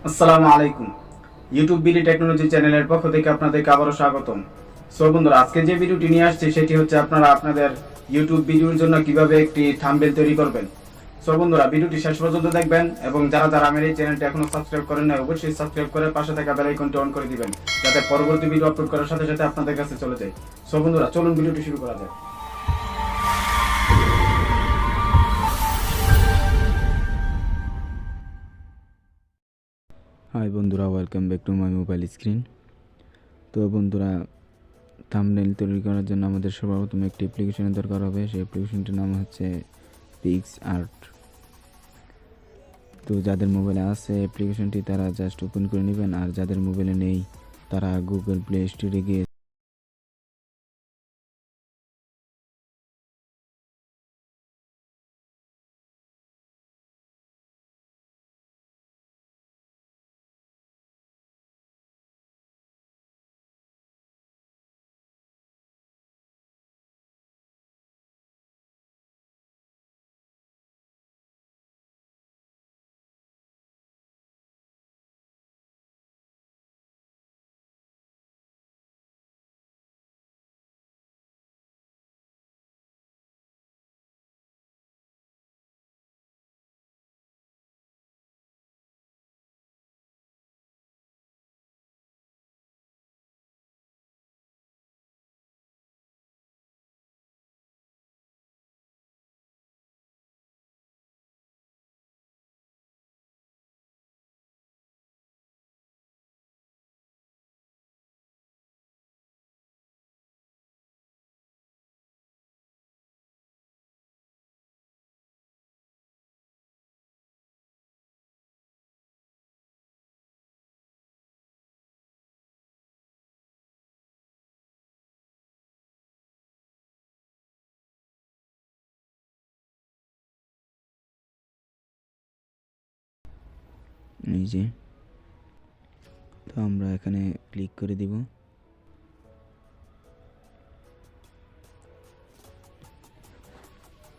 আসসালামু আলাইকুম। YouTube BD technology চ্যানেলের পক্ষ থেকে আপনাদেরকে আবারও স্বাগতম। সো বন্ধুরা, আজকে যে ভিডিওটি নিয়ে আসছি সেটি হচ্ছে আপনারা আপনাদের ইউটিউব ভিডিওর জন্য কিভাবে একটি থাম্বনেল তৈরি করবেন। সো বন্ধুরা, ভিডিওটি শেষ পর্যন্ত দেখবেন এবং যারা যারা আমার এই চ্যানেলটি এখনো সাবস্ক্রাইব করেন না অবশ্যই সাবস্ক্রাইব করে পাশে থাকা বেল আইকনটি অন করে দিবেন, যাতে পরবর্তী ভিডিও আপলোড করার সাথে সাথে আপনাদের কাছে চলে যায়। সো বন্ধুরা, চলুন ভিডিওটি শুরু করা যাক। হাই বন্ধুরা, welcome back to my mobile screen. তো বন্ধুরা, থাম্বনেল তৈরি করার জন্য আমাদের সর্বপ্রথম একটি অ্যাপ্লিকেশনের দরকার হবে। সেই অ্যাপ্লিকেশনটির নাম হচ্ছে পিক্সআর্ট। তো যাদের মোবাইলে আছে অ্যাপ্লিকেশনটি তারা জাস্ট ওপেন করে নেবেন, আর যাদের মোবাইলে নেই তারা গুগল প্লে স্টোরে গিয়ে এই যে, তো আমরা এখানে ক্লিক করে দিব।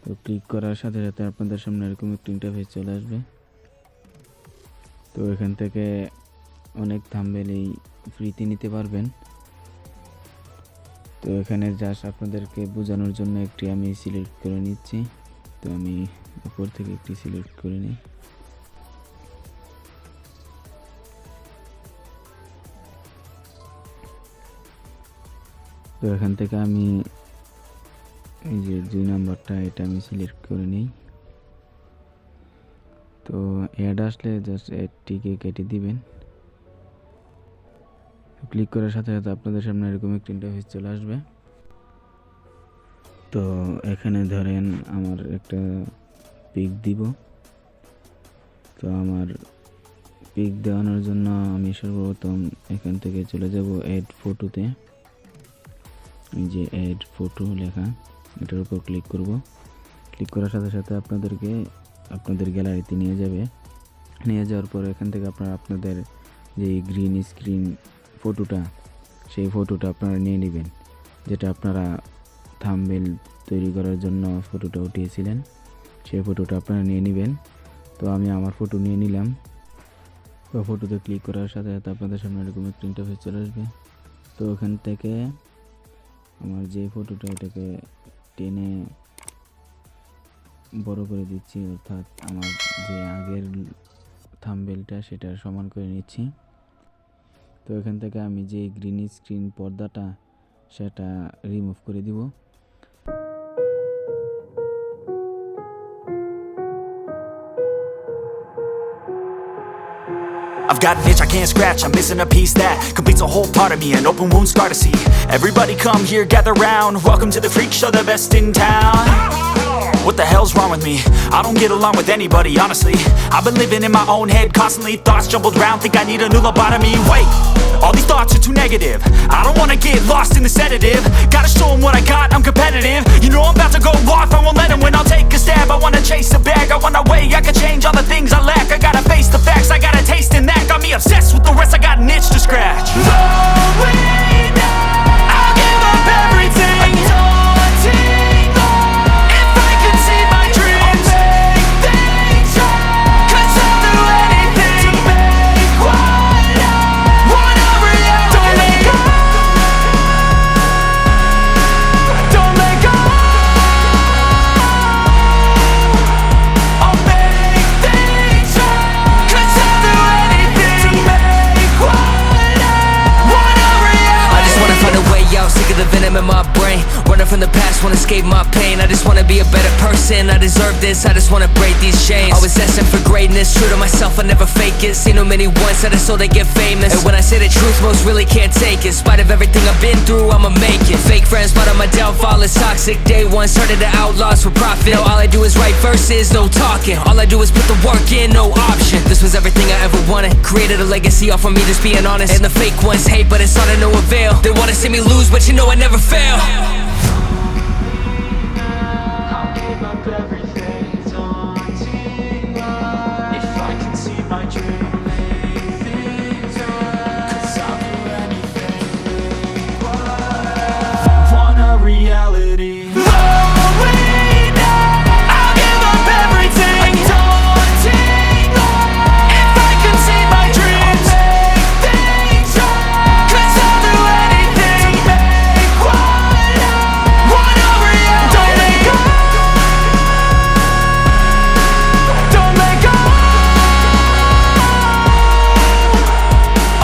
তো ক্লিক করার সাথে সাথে আপনাদের সামনে এরকম একটা ইন্টারফেস চলে আসবে। তো এখান থেকে অনেক থাম্বনেল এই ফ্রিতে নিতে পারবেন। তো এখানে জাস্ট আপনাদেরকে বোঝানোর জন্য একটি আমি সিলেক্ট করে নিচ্ছি। তো আমি উপর থেকে একটি সিলেক্ট করে নিই। তো এখান থেকে আমি এই যে 2 নাম্বারটা এটা আমি সিলেক্ট করে নিই। তো অ্যাড আসলে জাস্ট অ্যাডটিকে কেটে দিবেন। ক্লিক করার সাথে সাথে আপনাদের সামনে এরকম একটা ইন্টারফেস চলে আসবে। তো এখানে ধরেন আমার একটা পিক দিব। তো আমার পিক দেওয়ানোর জন্য আমি সর্বপ্রথম এখান থেকে চলে যাব অ্যাড ফটোতে। এই যে অ্যাড ফটো লেখা, এটার উপর ক্লিক করব। ক্লিক করার সাথে সাথে আপনাদেরকে আপনাদের গ্যালারিতে নিয়ে যাবে। নিয়ে যাওয়ার পর এখান থেকে আপনারা আপনাদের যে গ্রিন স্ক্রিন ফটোটা, সেই ফটোটা আপনারা নিয়ে নেবেন, যেটা আপনারা থাম্বনেল তৈরি করার জন্য ফটোটা উঠিয়েছিলেন, সেই ফটোটা আপনারা নিয়ে নেবেন। তো আমি আমার ফটো নিয়ে নিলাম। তো ফটোতে ক্লিক করার সাথে সাথে আপনাদের সামনে এরকম একটা ইন্টারফেস চলে আসবে। তো ওখান থেকে আমার যে ফটোটা এটাকে টেনে বড় করে দিচ্ছি, অর্থাৎ আমার যে আগের থাম্বনেলটা সেটা সমান করে নিচ্ছি। তো এখান থেকে আমি যে গ্রিন স্ক্রিন পর্দাটা সেটা রিমুভ করে দিব। I've got an itch I can't scratch, I'm missing a piece that completes a whole part of me, an open wound scar to see. Everybody come here, gather round, welcome to the freak show, the best in town. What the hell's wrong with me? I don't get along with anybody, honestly. I've been living in my own head constantly, thoughts jumbled around, think I need a new lobotomy. Wait, all these thoughts are too negative, I don't wanna get lost in the sedative. Gotta show them what I got, I'm competitive. You know I'm about to go off, I won't let them win, I'll take a stab. I wanna chase a bag, I wanna weigh, I can change all the things I lack. I gotta face the facts, I got a taste in that. Got me obsessed with the rest, I got an itch to scratch. No way now, I'll give up everything. Daunting all, if I could see my dreams, I'll make things right. 'Cause I'll do anything to make sin, I deserve this, I just wanna break these chains. Always destined for greatness, true to myself, I never fake it. Seen too many once that I so they get famous. And when I say the truth, most really can't take it. In spite of everything I've been through, I'ma make it. Fake friends, but on my downfall is toxic. Day one, started to outlaws for profit. Now all I do is write verses, no talking. All I do is put the work in, no option. This was everything I ever wanted. Created a legacy off of me, just being honest. And the fake ones hate, but it's all to no avail. They wanna see me lose, but you know I never fail. I'll give up everything, daunting if I can see my dream, make things right. 'Cause I'll do anything, make what I want a reality. Lonely now, I'll give up everything, daunting if I can see my dreams, make things right. 'Cause I'll do anything to make what I want a reality. Don't let go, don't let go.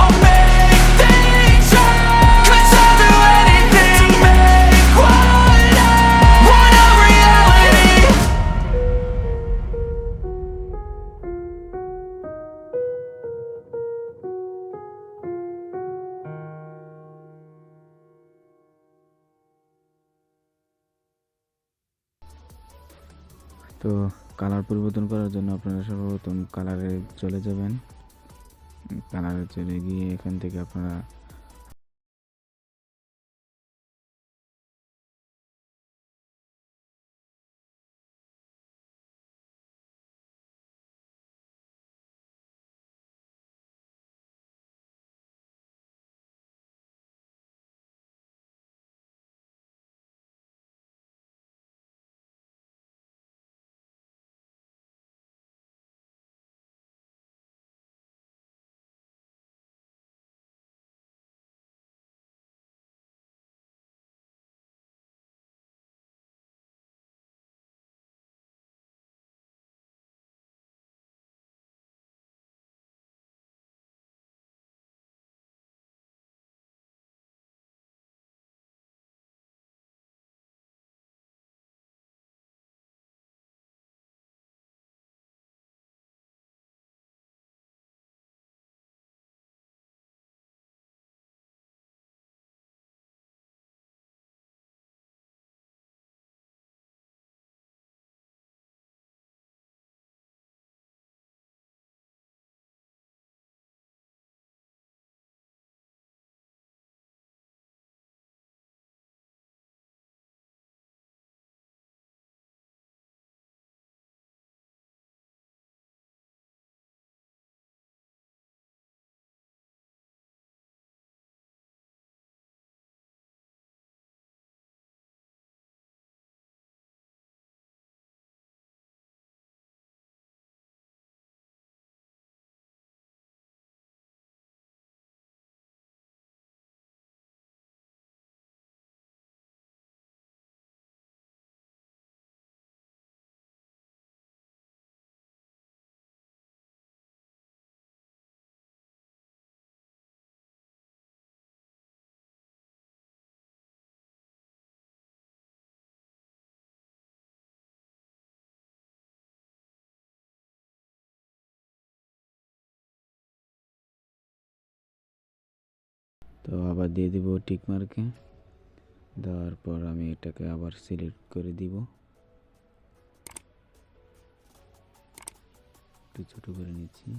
I'll make things right. 'Cause I'll do anything to make what I want a reality. তো colour পরিবর্তন করার জন্য আপনারা সর্বপ্রথম কালারে চলে যাবেন। কালারে চলে গিয়ে এখান থেকে আপনারা তো আবার দিয়ে দিব টিক মার্কে। দেওয়ার পর আমি এটাকে আবার সিলেক্ট করে দিব, একটু ছোট করে নিচ্ছি।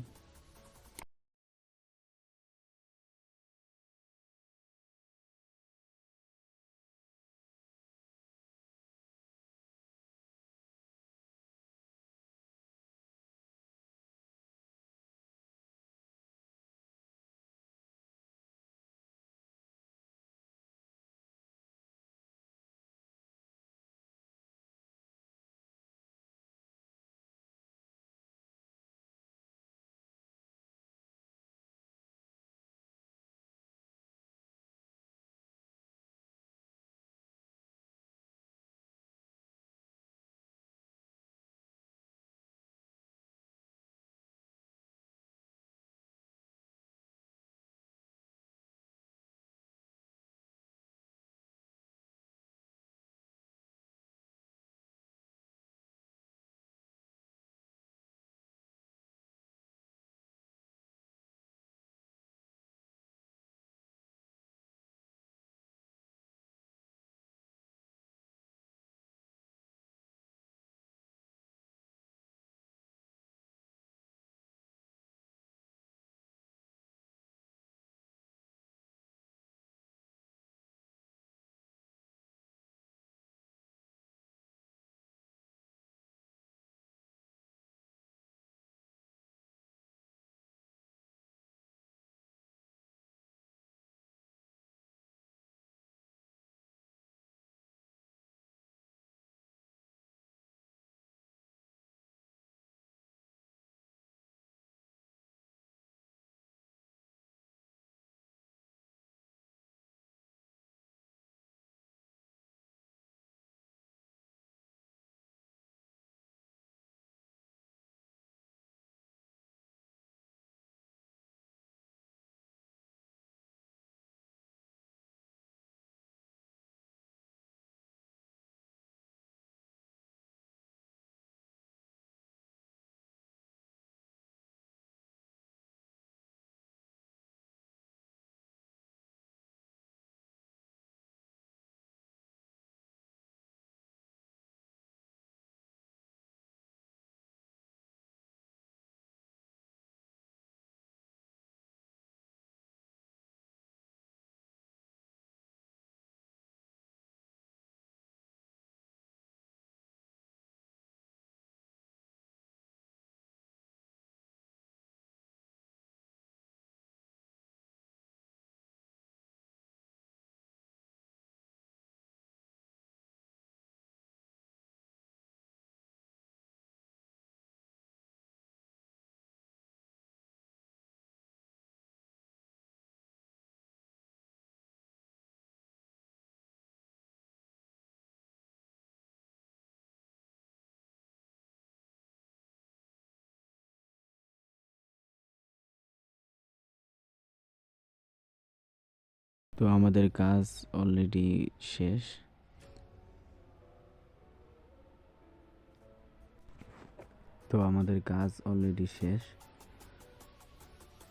তো আমাদের কাজ অলরেডি শেষ।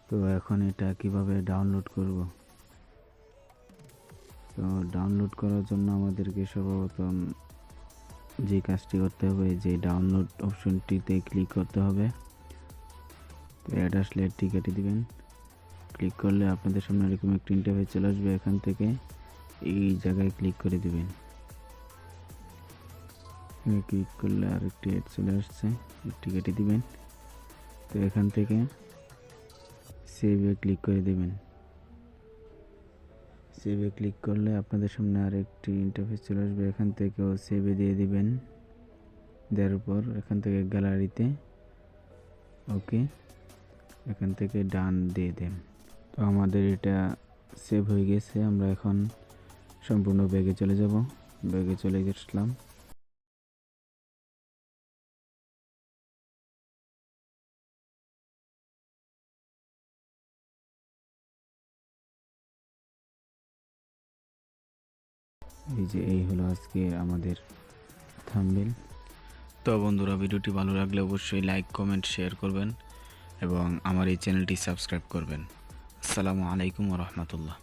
তো এখন এটা কিভাবে ডাউনলোড করব? তো ডাউনলোড করার জন্য আমাদেরকে সর্বপ্রথম যে কাজটি করতে হবে, যে ডাউনলোড অপশনটিতে ক্লিক করতে হবে। তো অ্যাড আসলে অ্যাডটি কেটে দিবেন। ক্লিক করলে আপনাদের সামনে এরকম একটা ইন্টারফেস চলে আসবে। এখান থেকে এই জায়গায় ক্লিক করে দিবেন। ক্লিক করলে আরেকটি অ্যাড চলে আসছে, একটি কেটে দিবেন। তো এখান থেকে সেভে ক্লিক করে দিবেন। সেভে ক্লিক করলে আপনাদের সামনে আরেকটি ইন্টারফেস চলে আসবে। এখান থেকেও সেভে দিয়ে দিবেন। দেওয়ার পর এখান থেকে গ্যালারিতে ওকে, এখান থেকে ডান দিয়ে দেন। তো আমাদের এটা সেভ হয়ে গেছে। আমরা এখন সম্পূর্ণ ব্যাগে চলে যাব। ব্যাগে চলে গেছিলাম। এই হলো আজকে আমাদের থাম্বনেল। তো বন্ধুরা, ভিডিওটি ভালো লাগলে অবশ্যই লাইক, কমেন্ট, শেয়ার করবেন এবং আমার এই চ্যানেলটি সাবস্ক্রাইব করবেন। আসসালামু আলাইকুম ওয়া রাহমাতুল্লাহ।